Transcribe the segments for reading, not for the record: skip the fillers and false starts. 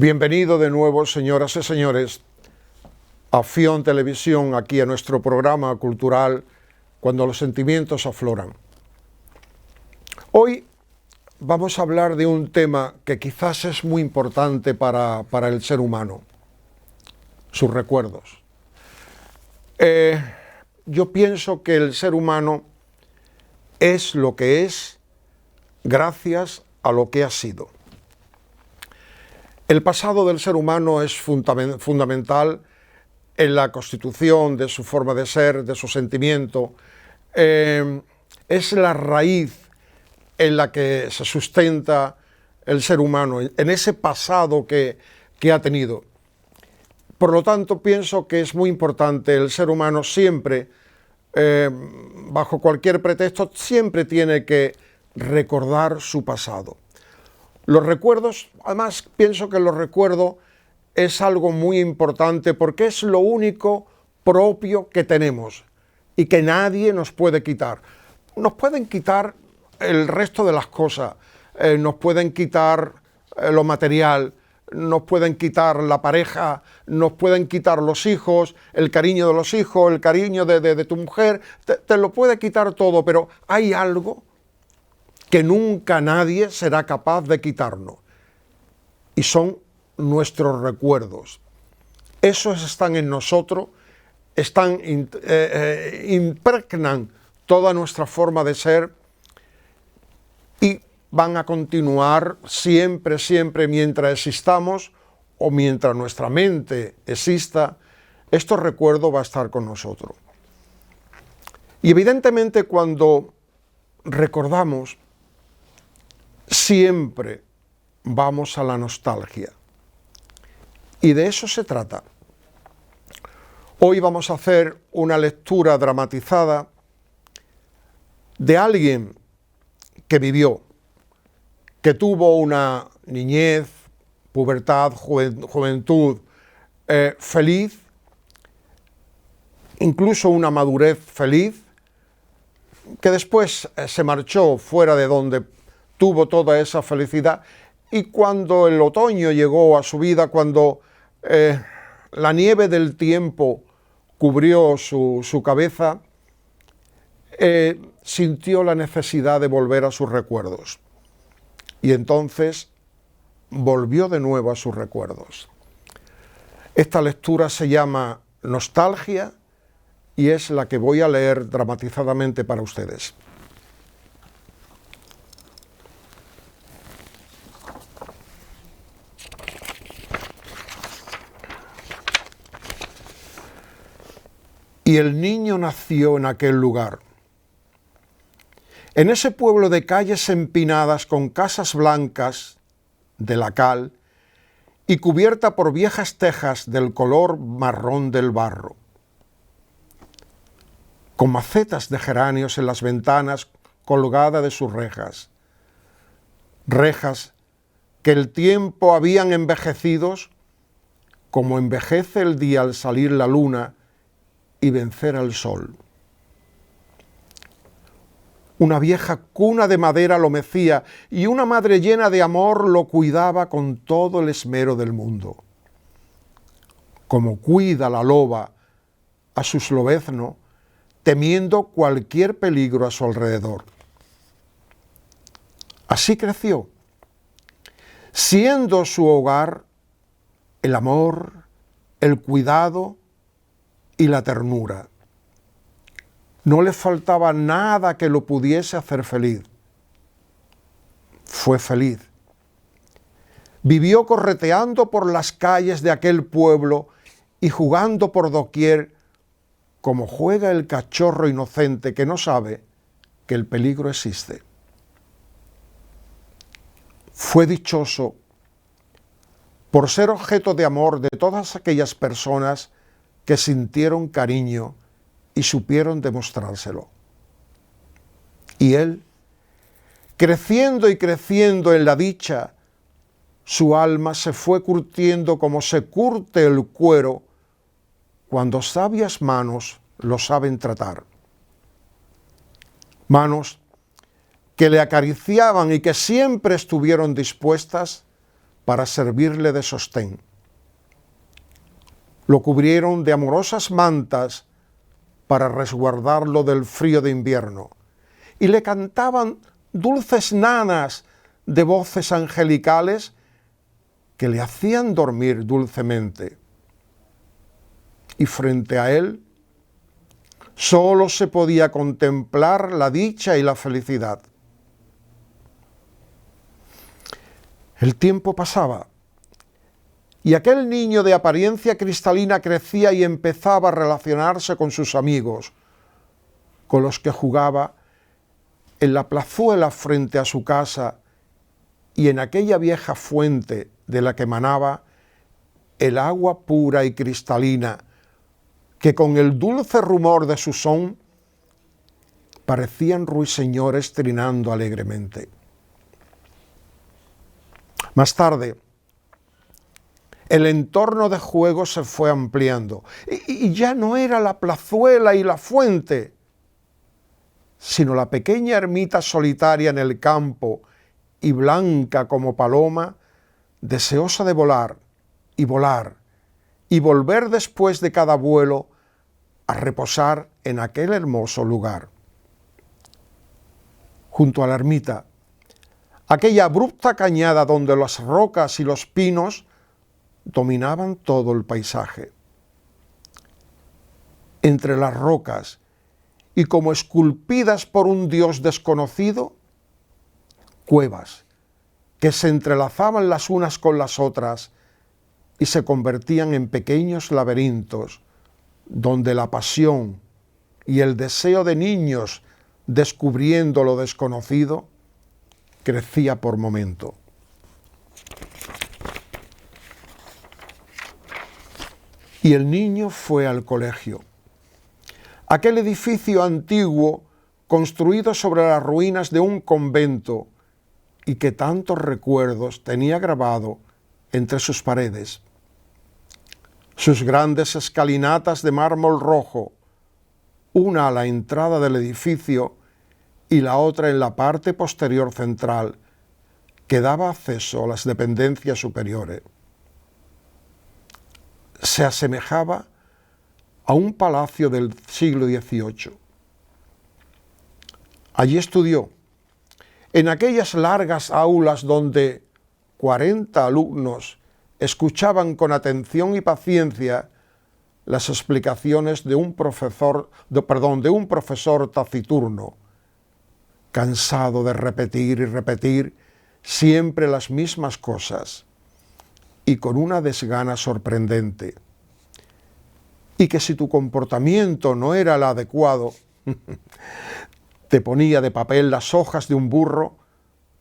Bienvenido de nuevo, señoras y señores, a FION Televisión, aquí a nuestro programa cultural Cuando los sentimientos afloran. Hoy vamos a hablar de un tema que quizás es muy importante para el ser humano, sus recuerdos. Yo pienso que el ser humano es lo que es gracias a lo que ha sido. El pasado del ser humano es fundamental en la constitución de su forma de ser, de su sentimiento. Es la raíz en la que se sustenta el ser humano, en ese pasado que ha tenido. Por lo tanto, pienso que es muy importante, el ser humano siempre, bajo cualquier pretexto, siempre tiene que recordar su pasado. Los recuerdos, además pienso que los recuerdos es algo muy importante porque es lo único propio que tenemos y que nadie nos puede quitar. Nos pueden quitar el resto de las cosas, nos pueden quitar lo material, nos pueden quitar la pareja, nos pueden quitar los hijos, el cariño de los hijos, el cariño de tu mujer, te lo puede quitar todo, pero hay algo que nunca nadie será capaz de quitarnos, y son nuestros recuerdos. Esos están en nosotros, impregnan toda nuestra forma de ser y van a continuar siempre, siempre mientras existamos o mientras nuestra mente exista, estos recuerdos van a estar con nosotros. Y evidentemente cuando recordamos, siempre vamos a la nostalgia. Y de eso se trata. Hoy vamos a hacer una lectura dramatizada de alguien que vivió, que tuvo una niñez, pubertad, juventud feliz, incluso una madurez feliz, que después se marchó fuera de donde tuvo toda esa felicidad, y cuando el otoño llegó a su vida, cuando la nieve del tiempo cubrió su cabeza, sintió la necesidad de volver a sus recuerdos. Y entonces volvió de nuevo a sus recuerdos. Esta lectura se llama Nostalgia y es la que voy a leer dramatizadamente para ustedes. Y el niño nació en aquel lugar, en ese pueblo de calles empinadas con casas blancas de la cal y cubierta por viejas tejas del color marrón del barro, con macetas de geranios en las ventanas colgadas de sus rejas, rejas que el tiempo habían envejecidos como envejece el día al salir la luna y vencer al sol. Una vieja cuna de madera lo mecía y una madre llena de amor lo cuidaba con todo el esmero del mundo. Como cuida la loba a su lobezno, temiendo cualquier peligro a su alrededor. Así creció, siendo su hogar el amor, el cuidado y la ternura. No le faltaba nada que lo pudiese hacer feliz. Fue feliz. Vivió correteando por las calles de aquel pueblo y jugando por doquier como juega el cachorro inocente que no sabe que el peligro existe. Fue dichoso por ser objeto de amor de todas aquellas personas que sintieron cariño y supieron demostrárselo. Y él, creciendo y creciendo en la dicha, su alma se fue curtiendo como se curte el cuero cuando sabias manos lo saben tratar. Manos que le acariciaban y que siempre estuvieron dispuestas para servirle de sostén. Lo cubrieron de amorosas mantas para resguardarlo del frío de invierno, y le cantaban dulces nanas de voces angelicales que le hacían dormir dulcemente. Y frente a él solo se podía contemplar la dicha y la felicidad. El tiempo pasaba y aquel niño de apariencia cristalina crecía y empezaba a relacionarse con sus amigos, con los que jugaba en la plazuela frente a su casa y en aquella vieja fuente de la que emanaba el agua pura y cristalina, que con el dulce rumor de su son parecían ruiseñores trinando alegremente. Más tarde, el entorno de juego se fue ampliando y ya no era la plazuela y la fuente, sino la pequeña ermita solitaria en el campo y blanca como paloma, deseosa de volar y volar y volver después de cada vuelo a reposar en aquel hermoso lugar. Junto a la ermita, aquella abrupta cañada donde las rocas y los pinos dominaban todo el paisaje. Entre las rocas, y como esculpidas por un dios desconocido, cuevas que se entrelazaban las unas con las otras y se convertían en pequeños laberintos donde la pasión y el deseo de niños descubriendo lo desconocido crecía por momento. Y el niño fue al colegio. Aquel edificio antiguo construido sobre las ruinas de un convento y que tantos recuerdos tenía grabado entre sus paredes. Sus grandes escalinatas de mármol rojo, una a la entrada del edificio y la otra en la parte posterior central, que daba acceso a las dependencias superiores. Se asemejaba a un palacio del siglo XVIII. Allí estudió, en aquellas largas aulas donde 40 alumnos escuchaban con atención y paciencia las explicaciones de un profesor taciturno, cansado de repetir y repetir siempre las mismas cosas y con una desgana sorprendente. Y que si tu comportamiento no era el adecuado, te ponía de papel las hojas de un burro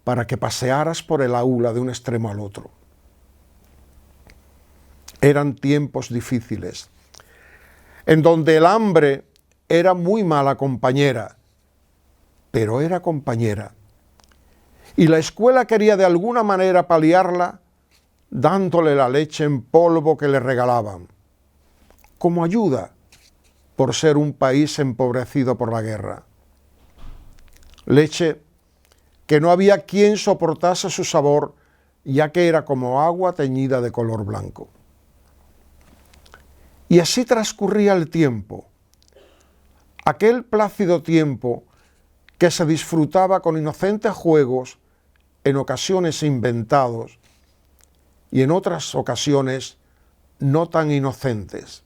para que pasearas por el aula de un extremo al otro. Eran tiempos difíciles, en donde el hambre era muy mala compañera, pero era compañera. Y la escuela quería de alguna manera paliarla dándole la leche en polvo que le regalaban, como ayuda por ser un país empobrecido por la guerra. Leche que no había quien soportase su sabor, ya que era como agua teñida de color blanco. Y así transcurría el tiempo, aquel plácido tiempo que se disfrutaba con inocentes juegos, en ocasiones inventados y en otras ocasiones no tan inocentes.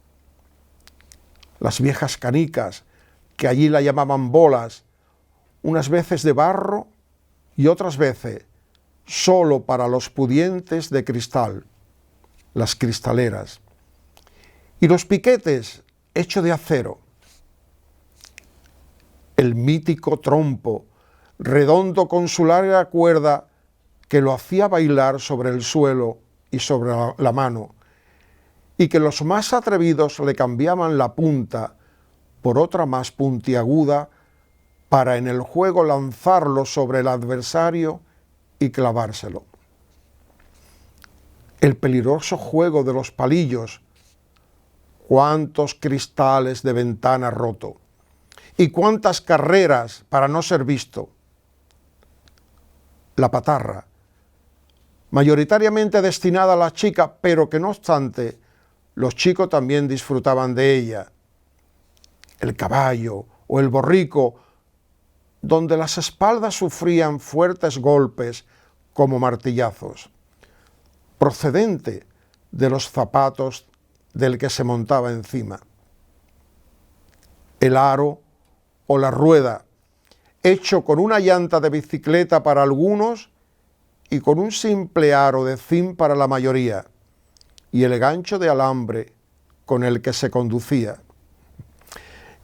Las viejas canicas, que allí la llamaban bolas, unas veces de barro y otras veces solo para los pudientes de cristal, las cristaleras. Y los piquetes hechos de acero. El mítico trompo, redondo con su larga cuerda que lo hacía bailar sobre el suelo y sobre la mano, y que los más atrevidos le cambiaban la punta por otra más puntiaguda para en el juego lanzarlo sobre el adversario y clavárselo. El peligroso juego de los palillos, cuántos cristales de ventana roto y cuántas carreras para no ser visto. La patarra, mayoritariamente destinada a las chicas, pero que no obstante los chicos también disfrutaban de ella. El caballo o el borrico, donde las espaldas sufrían fuertes golpes como martillazos, procedente de los zapatos del que se montaba encima. El aro o la rueda, hecho con una llanta de bicicleta para algunos y con un simple aro de zinc para la mayoría, y el gancho de alambre con el que se conducía.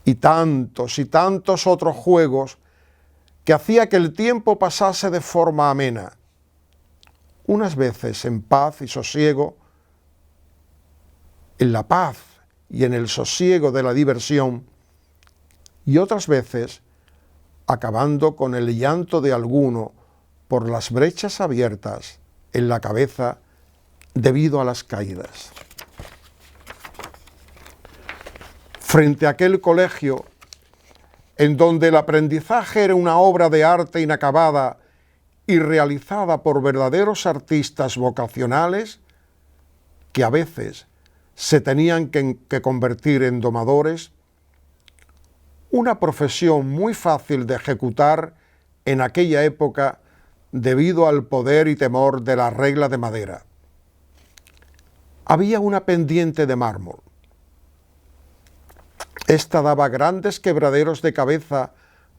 Y tantos otros juegos que hacía que el tiempo pasase de forma amena, unas veces en paz y sosiego, en la paz y en el sosiego de la diversión, y otras veces acabando con el llanto de alguno por las brechas abiertas en la cabeza debido a las caídas. Frente a aquel colegio, en donde el aprendizaje era una obra de arte inacabada y realizada por verdaderos artistas vocacionales, que a veces se tenían que convertir en domadores, una profesión muy fácil de ejecutar en aquella época debido al poder y temor de la regla de madera. Había una pendiente de mármol. Esta daba grandes quebraderos de cabeza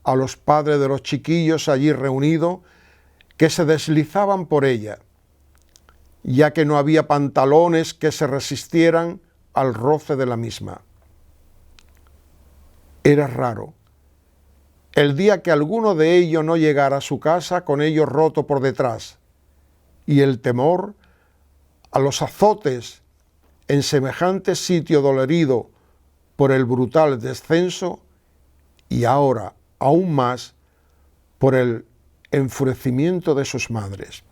a los padres de los chiquillos allí reunidos, que se deslizaban por ella, ya que no había pantalones que se resistieran al roce de la misma. Era raro el día que alguno de ellos no llegara a su casa con ello roto por detrás, y el temor a los azotes en semejante sitio dolorido por el brutal descenso, y ahora aún más por el enfurecimiento de sus madres.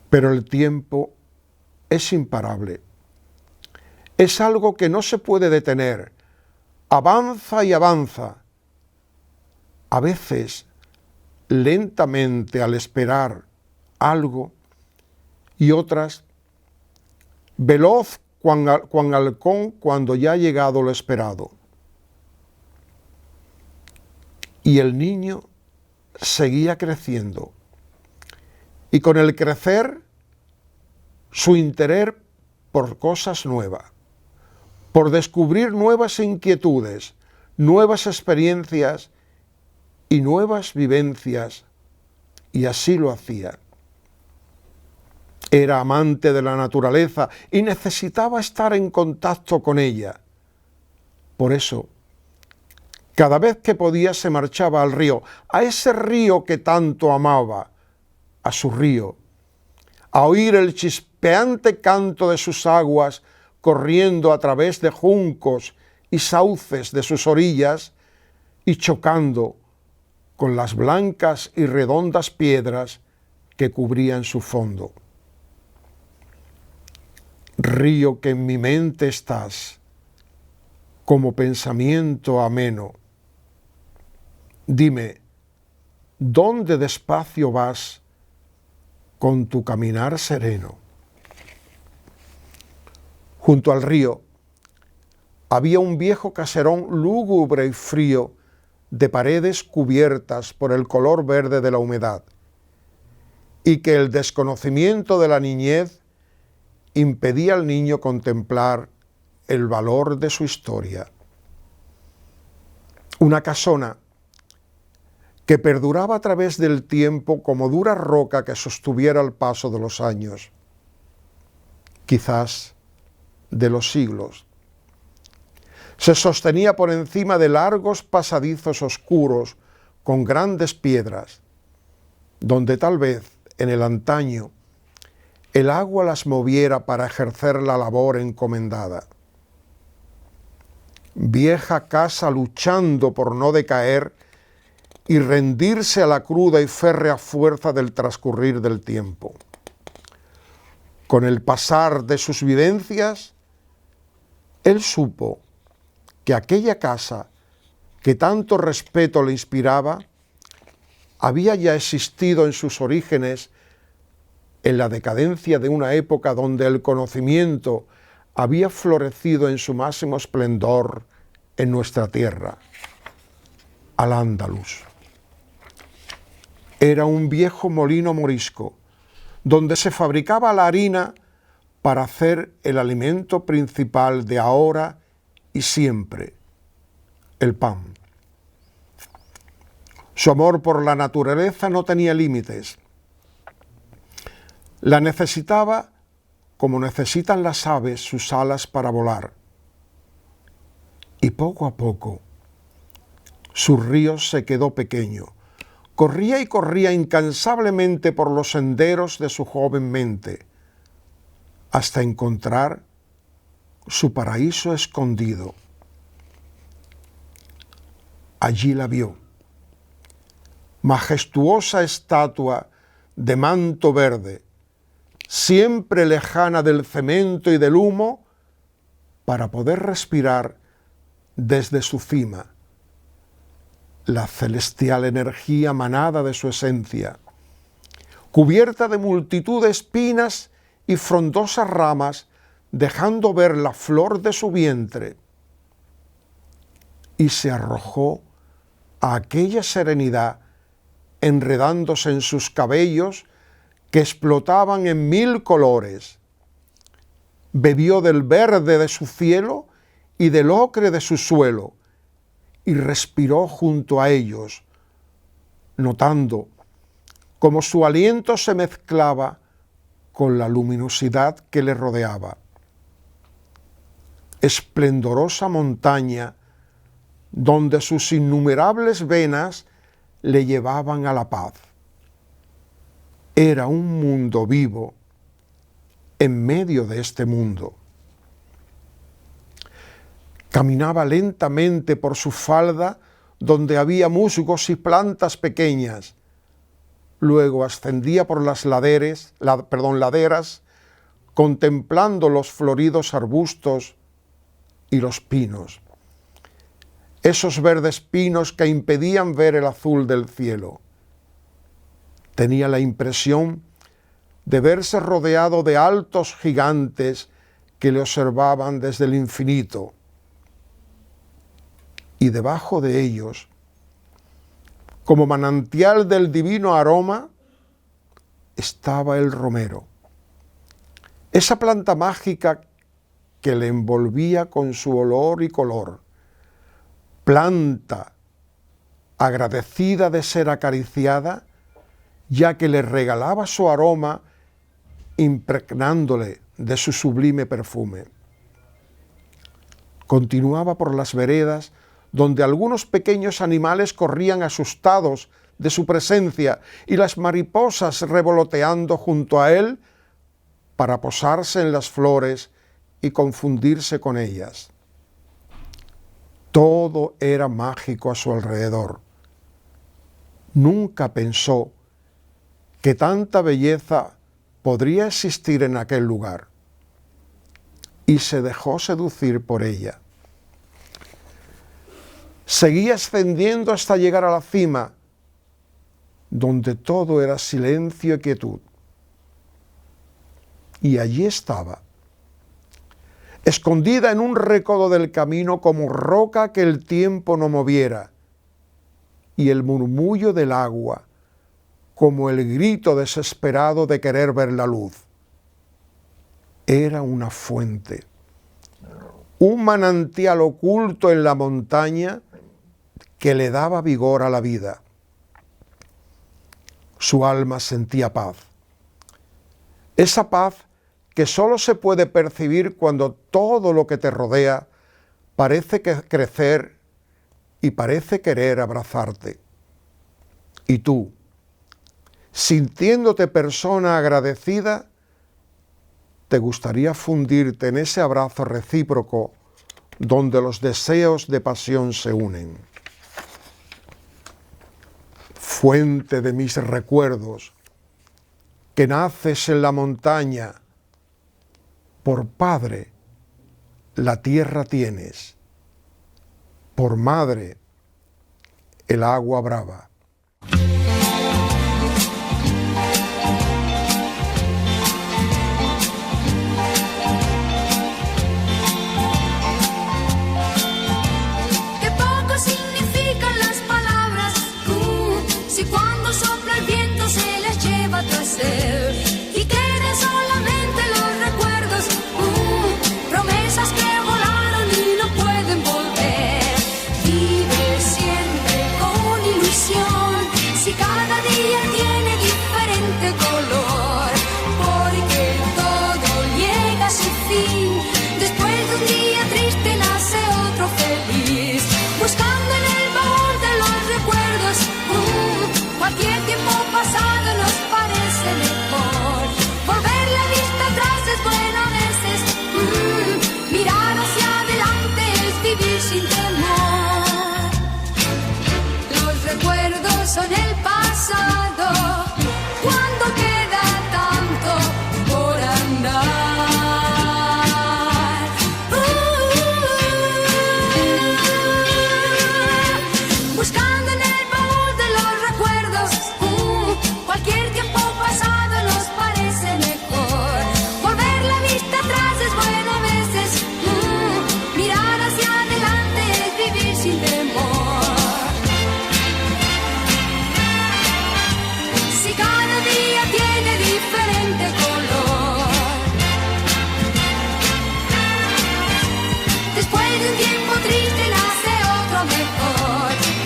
Pero el tiempo es imparable. Es algo que no se puede detener. Avanza y avanza. A veces lentamente al esperar algo, y otras veloz cuan halcón cuando ya ha llegado lo esperado. Y el niño seguía creciendo, y con el crecer su interés por cosas nuevas, por descubrir nuevas inquietudes, nuevas experiencias y nuevas vivencias, y así lo hacía. Era amante de la naturaleza y necesitaba estar en contacto con ella. Por eso, cada vez que podía se marchaba al río, a ese río que tanto amaba, a su río, a oír el chispeante canto de sus aguas corriendo a través de juncos y sauces de sus orillas y chocando con las blancas y redondas piedras que cubrían su fondo. Río que en mi mente estás, como pensamiento ameno. Dime, ¿dónde despacio vas con tu caminar sereno? Junto al río había un viejo caserón lúgubre y frío, de paredes cubiertas por el color verde de la humedad, y que el desconocimiento de la niñez impedía al niño contemplar el valor de su historia. Una casona que perduraba a través del tiempo como dura roca que sostuviera el paso de los años, quizás de los siglos. Se sostenía por encima de largos pasadizos oscuros con grandes piedras, donde tal vez en el antaño el agua las moviera para ejercer la labor encomendada. Vieja casa luchando por no decaer y rendirse a la cruda y férrea fuerza del transcurrir del tiempo. Con el pasar de sus vivencias, él supo que aquella casa que tanto respeto le inspiraba había ya existido en sus orígenes en la decadencia de una época donde el conocimiento había florecido en su máximo esplendor en nuestra tierra, Al-Ándalus. Era un viejo molino morisco, donde se fabricaba la harina para hacer el alimento principal de ahora y siempre, el pan. Su amor por la naturaleza no tenía límites. La necesitaba como necesitan las aves sus alas para volar. Y poco a poco, su río se quedó pequeño. Corría y corría incansablemente por los senderos de su joven mente, hasta encontrar su paraíso escondido. Allí la vio, majestuosa estatua de manto verde, siempre lejana del cemento y del humo, para poder respirar desde su cima la celestial energía manada de su esencia, cubierta de multitud de espinas y frondosas ramas, dejando ver la flor de su vientre, y se arrojó a aquella serenidad, enredándose en sus cabellos que explotaban en 1000 colores. Bebió del verde de su cielo y del ocre de su suelo, y respiró junto a ellos, notando cómo su aliento se mezclaba con la luminosidad que le rodeaba. Esplendorosa montaña, donde sus innumerables venas le llevaban a la paz. Era un mundo vivo en medio de este mundo. Caminaba lentamente por su falda donde había musgos y plantas pequeñas. Luego ascendía por las laderas, contemplando los floridos arbustos y los pinos. Esos verdes pinos que impedían ver el azul del cielo. Tenía la impresión de verse rodeado de altos gigantes que le observaban desde el infinito. Y debajo de ellos, como manantial del divino aroma, estaba el romero, esa planta mágica que le envolvía con su olor y color, planta agradecida de ser acariciada, ya que le regalaba su aroma, impregnándole de su sublime perfume. Continuaba por las veredas, donde algunos pequeños animales corrían asustados de su presencia y las mariposas revoloteando junto a él para posarse en las flores y confundirse con ellas. Todo era mágico a su alrededor. Nunca pensó que tanta belleza podría existir en aquel lugar y se dejó seducir por ella. Seguía ascendiendo hasta llegar a la cima, donde todo era silencio y quietud. Y allí estaba, escondida en un recodo del camino como roca que el tiempo no moviera, y el murmullo del agua como el grito desesperado de querer ver la luz. Era una fuente, un manantial oculto en la montaña que le daba vigor a la vida. Su alma sentía paz. Esa paz que solo se puede percibir cuando todo lo que te rodea parece crecer y parece querer abrazarte. Y tú, sintiéndote persona agradecida, te gustaría fundirte en ese abrazo recíproco donde los deseos de pasión se unen. Fuente de mis recuerdos, que naces en la montaña, por padre la tierra tienes, por madre el agua brava.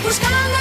buscando